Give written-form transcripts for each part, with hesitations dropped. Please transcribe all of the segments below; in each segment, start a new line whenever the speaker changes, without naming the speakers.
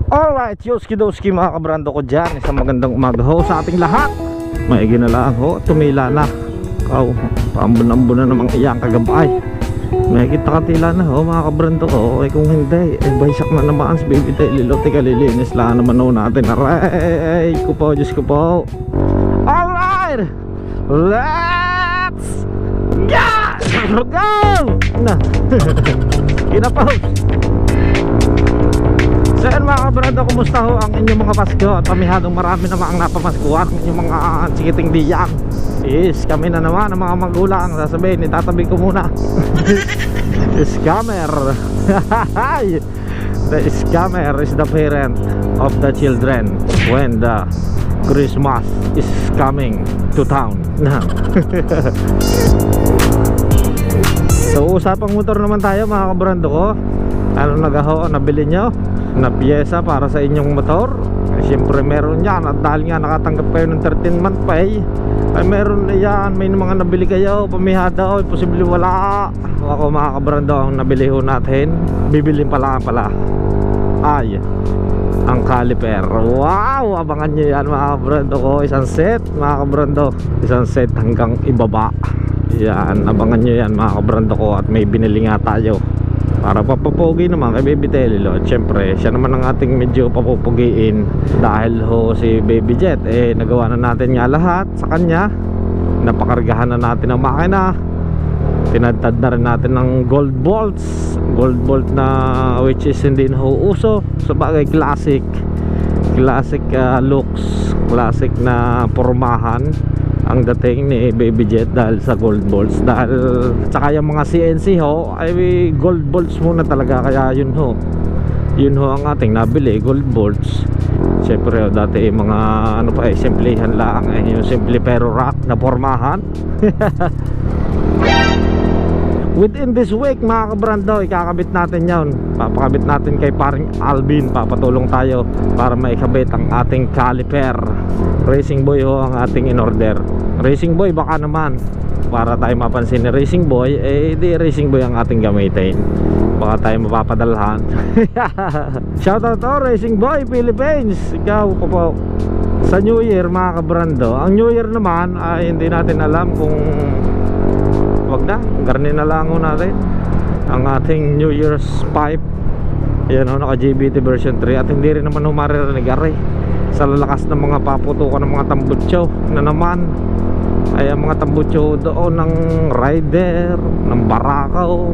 Alright, yoski-doski mga kabrando ko dyan. Isang magandang umaga ho sa ating lahat. Maigi na lang ho, tumila na. Kaw, paambon-ambon na namang iyang kagabay. May kita katila na ho mga kabrando ko. Kung hindi, baysak na naman si baby tayo lilote kalilinis lang naman ho natin. Aray, ko po, Diyos ko po. Alright, let's go! Na, kinapos. So yan mga kabrando, kumusta ho ang inyong mga Pasko? At pamihadong marami naman ang napamaskuhan ang inyong mga sikiting diyan. Is kami na naman ang mga magulang. Sasabihin, itatabi ko muna. Scammer. The scammer is the parent of the children when the Christmas is coming to town. So usapang motor naman tayo mga kabrando ko. Ano nagaho, nabili nyo na pyesa para sa inyong motor? Siyempre meron yan. At dahil nga nakatanggap kayo ng 13-month pay, ay meron na yan. May mga nabili kayo, pamihada o posible wala. Ako mga kabrando, ang nabili ho natin, bibilin pala ay ang caliper. Wow, abangan nyo yan mga kabrando ko. Isang set mga kabrando, isang set hanggang ibaba. Yan, abangan nyo yan mga kabrando ko. At may binili nga tayo para papapogi naman kay Baby Telilo. Siyempre siya naman ang ating medyo papupugiin. Dahil ho si Baby Jet nagawa na natin nga lahat sa kanya. Napakargahan na natin ang makina. Tinadtad na rin natin ng gold bolts. Gold bolt na which is hindi na ho uso. Sabagay classic looks, classic na pormahan ang dating ni Baby Jet dahil sa gold bolts. Dahil saka yung mga CNC ho ay gold bolts muna talaga. Kaya yun ho ang ating nabili, gold bolts. Siyempre dati mga ano pa simplihan lang yung simple pero rock na pormahan. Within this week mga kabrando, ikakabit natin yun. Papakabit natin kay paring Alvin. Papatulong tayo para maikabit ang ating caliper. Racing Boy ho ang ating in-order. Racing Boy baka naman para tayo mapansin ni Racing Boy, di Racing Boy ang ating gamitin. Baka tayo mapapadalhan. Shoutout to Racing Boy Philippines. Ikaw ko po sa New Year mga kabrando. Ang New Year naman ay hindi natin alam kung wag na, garni na lang natin ang ating New Year's pipe. Yan ho, naka GBT version 3. At hindi rin naman maririnig aray sa lalakas ng mga paputukan ng mga tambutso na naman ay ang mga tambutso doon ng rider, ng barakaw,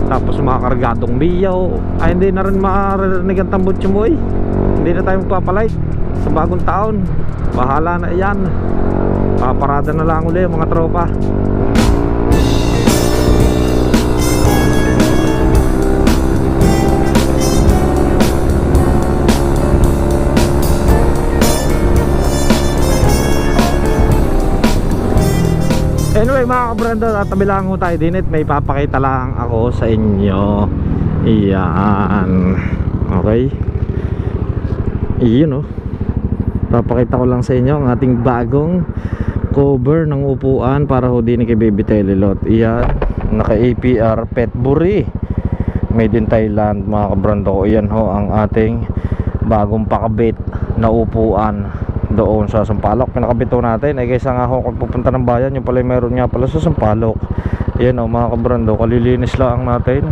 tapos mga kargadong biyaw. Ay hindi na rin maririnig ang tambutso mo Hindi na tayo magpapalight sa bagong taon. Bahala na yan. Paparada na lang ulit mga tropa. Anyway mga kabrando, tatabi lang ho tayo din at may papakita lang ako sa inyo. Iyan. Okay. Iyon papakita ko lang sa inyo ang ating bagong cover ng upuan para ho din kay Baby Telilot. Iyan, naka APR Petbury, made in Thailand mga kabrando ko. Iyan ho ang ating bagong pakabit na upuan doon sa Sampaloc. Pinakabito natin kaysa nga ho kung pupunta ng bayan, yung pala meron nga pala sa Sampaloc. Yan mga kabrando, kalilinis lang natin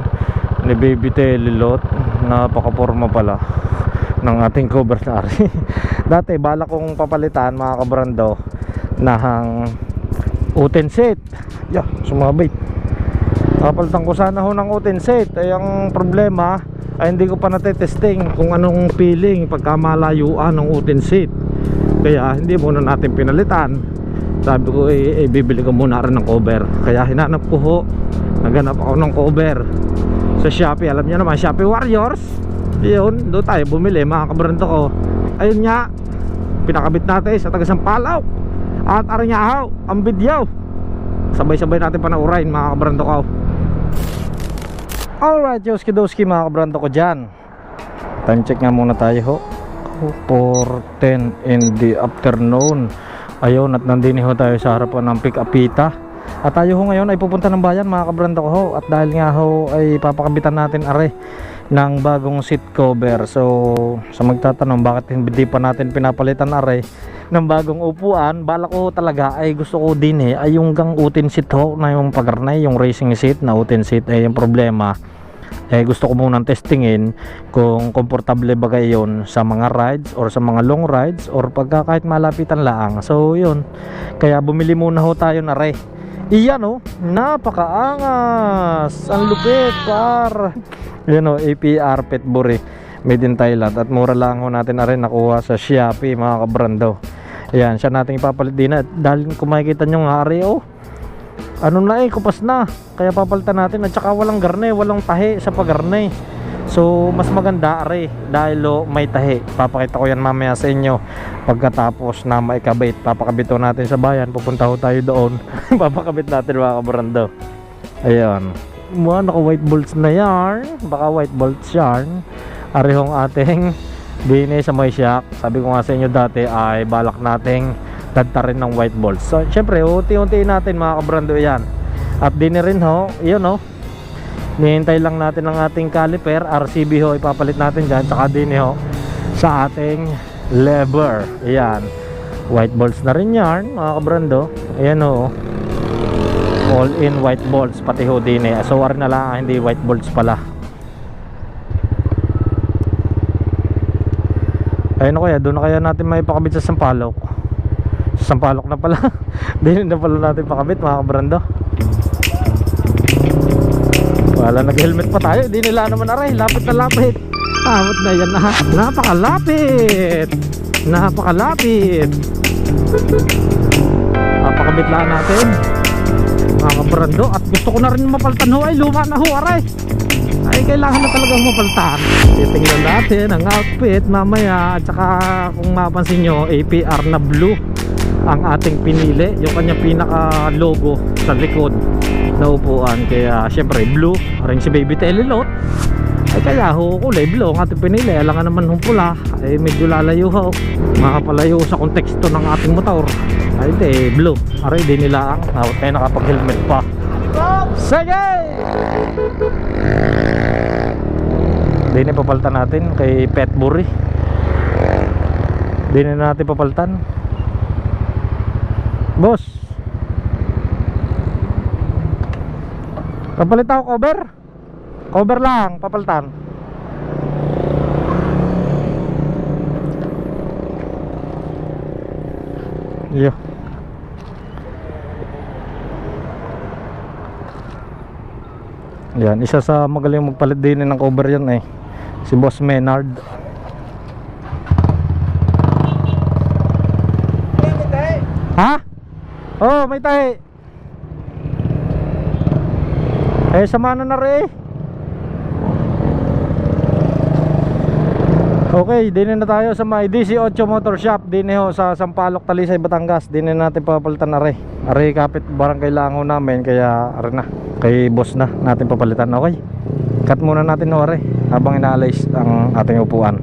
ni Baby Telilot. Napakaporma pala ng ating cover na ari. Dati bala kong papalitan mga kabrando ng utenset. Sumabit. Kapalitan ko sana ho ng utenset. Ang problema ay hindi ko pa natetesting kung anong feeling pagka malayuan ng utenset. Kaya hindi muna natin pinalitan. Sabi ko bibili ko muna rin ng cover. Kaya hinanap ko ho, naghanap ako ng cover sa Shopee. Alam niyo naman, Shopee Warriors. Yun, doon tayo bumili mga kabrando ko. Ayun nga, pinakabit natin sa taga Sampaloc. At aring nga ho, ang video. Sabay-sabay natin panaurain mga kabrando ko. Alright, yoski-doski mga kabrando ko dyan. Time check nga muna tayo ho, 4:10 in the afternoon. Ayun, at nandini ho tayo sa harapan ng Pick-Apita. At tayo ho ngayon ay pupunta ng bayan mga kabrando ko ho. At dahil nga ho ay papakabitan natin are ng bagong seat cover. So sa magtatanong bakit hindi pa natin pinapalitan are ng bagong upuan, bala ko talaga ay gusto ko din ay yung gang utin seat ho na yung pagarnay, yung racing seat na utin seat. Yung problema gusto ko munang testingin kung komportable ba yon sa mga rides or sa mga long rides or pagka kahit malapitan lang. So yun, kaya bumili muna ho tayo na re. Iyan napakaangas, ang lupit par. Yan APR Petbury made in Thailand at mura lang ho natin na rin nakuha sa Shopee mga kabrando. Ayan, siya natin ipapalit din at dahil kung makikita nyo nga ari ano na kupas na, kaya papalitan natin at saka walang garne, walang tahi sa pagarne. So mas maganda are dahil may tahi. Papakita ko yan mamaya sa inyo pagkatapos na maikabit. Papakabit natin sa bayan, pupunta ho tayo doon. Papakabit natin mga kabrando. Ayan, naka white bolts na yarn, baka white bolts yarn. Arihong ating bini sa may shock. Sabi ko nga sa inyo dati ay balak nating tadtarin ng white bolts. So syempre unti-untiin natin mga kabrando yan. At din rin yun nihintay lang natin ang ating caliper, RCB ipapalit natin dyan. Tsaka din sa ating lever. Ayan, white bolts na rin yan mga kabrando. Ayan all in white bolts pati din so war na lang hindi white bolts pala. Ayun kaya doon na kaya natin may pakabit sa sampalok. Sa sampalok na pala. Din na pala natin pakabit mga kabrando. Wala, nag-helmet pa tayo. Di nila naman aray, lapit na lapit. Amot na yan na. Napakalapit. Napakalapit. Pakabit lang natin mga kabrando. At gusto ko na rin mapaltan ay luma na aray. Ay kailangan na talaga mapaltan. Titingnan natin ang outfit mamaya. At saka kung mapansin nyo, APR na blue ang ating pinili, yung kanyang pinaka logo sa likod na upuan. Kaya syempre blue, rin si Baby Telelot ay kaya kulay blue ang ating pinili. Alangan naman pula ay medyo lalayo makapalayo sa konteksto ng ating motor. Ay hindi, blue. Aray din nila ang kaya nakapag helmet pa. Sige! Din papalitan natin kay Petbury. Din na natin papalitan boss. Papalit ako cover. Cover lang papalitan. Yo. Yan, isa sa magaling magpalit din ng cover yan si Boss Menard. Ha? Oh, may tahi. Sama na rin. Okay, din na tayo sa may DC8 Motor Shop. Din sa Sampaloc, Talisay, Batangas. Din na natin papalitan na rin. Ari kapit barangay lango namin. Kaya ari na, kay boss na natin papalitan. Okay, cut muna natin ari habang inaalis ang ating upuan.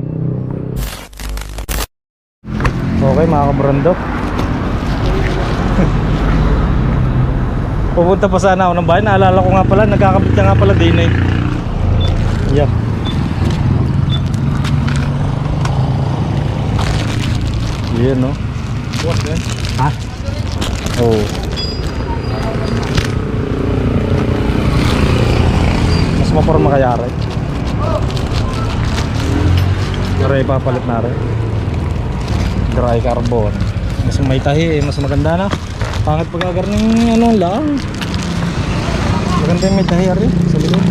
Okay mga kabrando, pupunta pa sana ako ng bahay. Naalala ko nga pala, nagkakabit na nga pala din yeah. Yan what then? Ha? Oh, mas maporma kaya rin. Aray papalit na rin. Dry carbon. Mas may tahi mas maganda na. Pangit pag-agar ng lang. Maganda yung may tahi rin sa likod.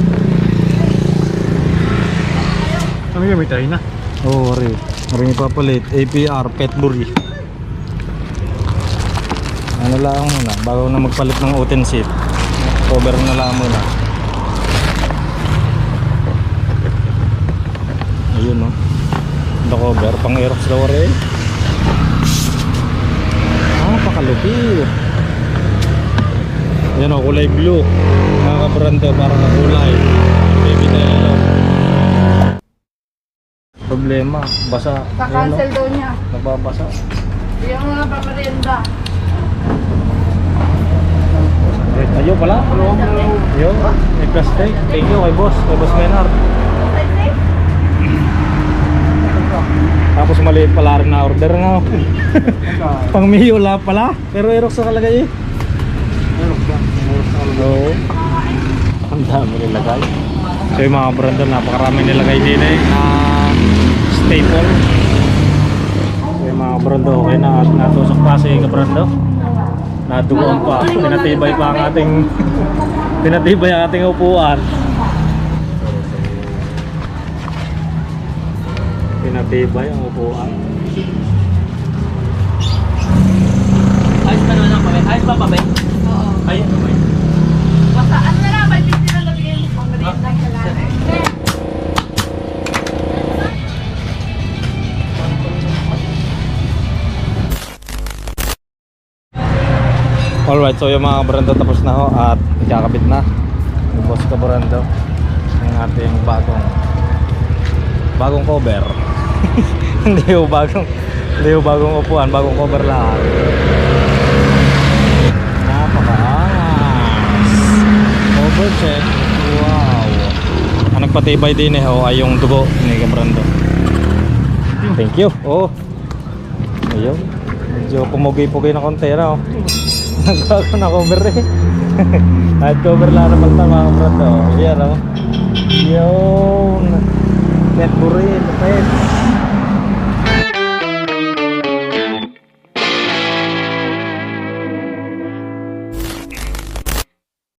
Ano yung may tahi na? Oo rin. Maring ipapalit. APR Petbury. Ano lang muna bago na magpalit ng utin seat. Cover na lang muna. Ayun the cover pang Aerox daw rin. Pakalupit. Yan kulay blue mga kabrando, parang kulay Baby Telelot. Problema, basa.
Kakancel daw niya.
Nagbabasa.
Yung mga pamarenda.
Ayo pala. Yo, may plastic. Thank you kay boss Menard. Tapos maliit pala rin na order nga. Pang Mio lang pala. Pero Aerox na kalagay eh. Oo. Ang dami nilagay. So yung mga brando, napakarami nilagay din eh na staple. So yung mga brando, okay na natusok pa si kabrando. Nadugon pa, pinatibay pa ang ating pinatibay ang ating upuan. Pinatibay ang upuan.
Ayos pa naman ako, ayos pa pa ba?
Oo.
Ayun, okay.
Basaan na lang, may piti na lagyan mo pang merienda sa lahat.
Alright, so yung mga brando tapos na ho at ikakabit na yung boss ka brando yung ating bagong cover. hindi yung bagong upuan, bagong cover lahat. Napakaangas. Cover check. Wow. Ang nagpatibay din eh ho ay yung dugo ni Kabrando. Thank you. Oh. Ayun. Medyo pumugi-pugi na konti na oh. Nagbago na cover eh. Kahit cover lang naman na mga Kabrando. Yan oh. Yun. Pet burin. Pet.